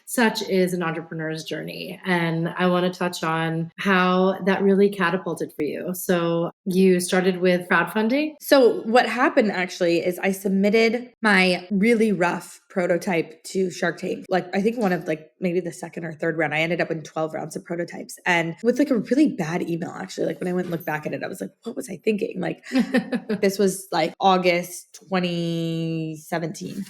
such is an entrepreneur's journey. And I want to touch on how that really catapulted for you. So you started with crowdfunding? So what happened actually is I submitted my really rough prototype to Shark Tank. Like, I think one of maybe the second or third round, I ended up in 12 rounds of prototypes, and with a really bad email, actually. Like, when I went and looked back at it, I was like, what was I thinking? Like, this was August 2017.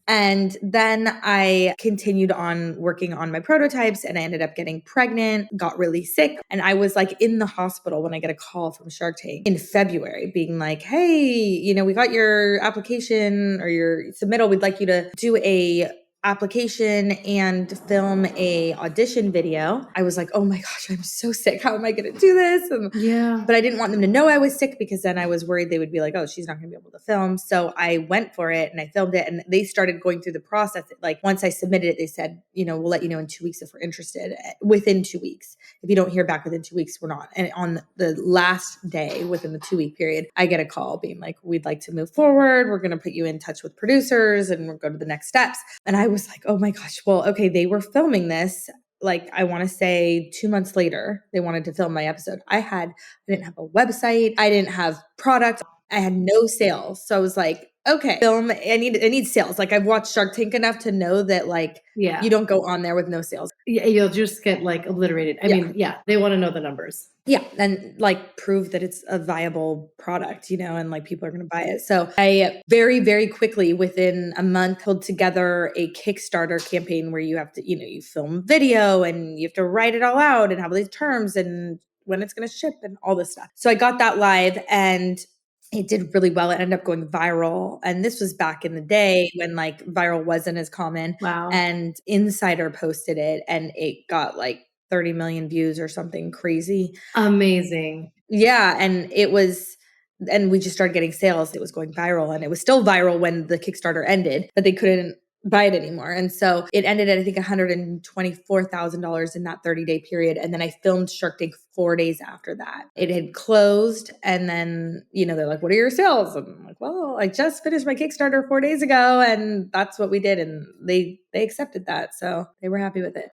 And then I continued on working on my prototypes, and I ended up getting pregnant, got really sick. And I was in the hospital when I get a call from Shark Tank in February being like, hey, we got your application or your submittal. We'd like you to do a application and film a audition video. I was like, oh my gosh, I'm so sick. How am I going to do this? But I didn't want them to know I was sick, because then I was worried they would be like, oh, she's not going to be able to film. So I went for it and I filmed it, and they started going through the process. Once I submitted it, they said, we'll let you know in 2 weeks if we're interested. Within 2 weeks. If you don't hear back within 2 weeks, we're not. And on the last day within the 2-week period, I get a call being like, we'd like to move forward. We're going to put you in touch with producers and we'll go to the next steps. And I was like, oh my gosh, well, okay, they were filming this. I want to say 2 months later, they wanted to film my episode. I didn't have a website. I didn't have product. I had no sales. So I was like, okay, film. I need sales. I've watched Shark Tank enough to know that you don't go on there with no sales. Yeah, you'll just get obliterated. I mean, they want to know the numbers. Yeah. And prove that it's a viable product, and people are going to buy it. So I very, very quickly, within a month, pulled together a Kickstarter campaign where you have to, you film video and you have to write it all out and have all these terms and when it's going to ship and all this stuff. So I got that live, and it did really well. It ended up going viral. And this was back in the day when viral wasn't as common. Wow. And Insider posted it, and it got 30 million views or something crazy. Amazing. Yeah. And we just started getting sales. It was going viral, and it was still viral when the Kickstarter ended, but they couldn't buy it anymore. And so it ended at, I think, $124,000 in that 30-day period. And then I filmed Shark Tank 4 days after that. It had closed. And then, they're like, what are your sales? And I'm like, well, I just finished my Kickstarter 4 days ago, and that's what we did. And they accepted that. So they were happy with it.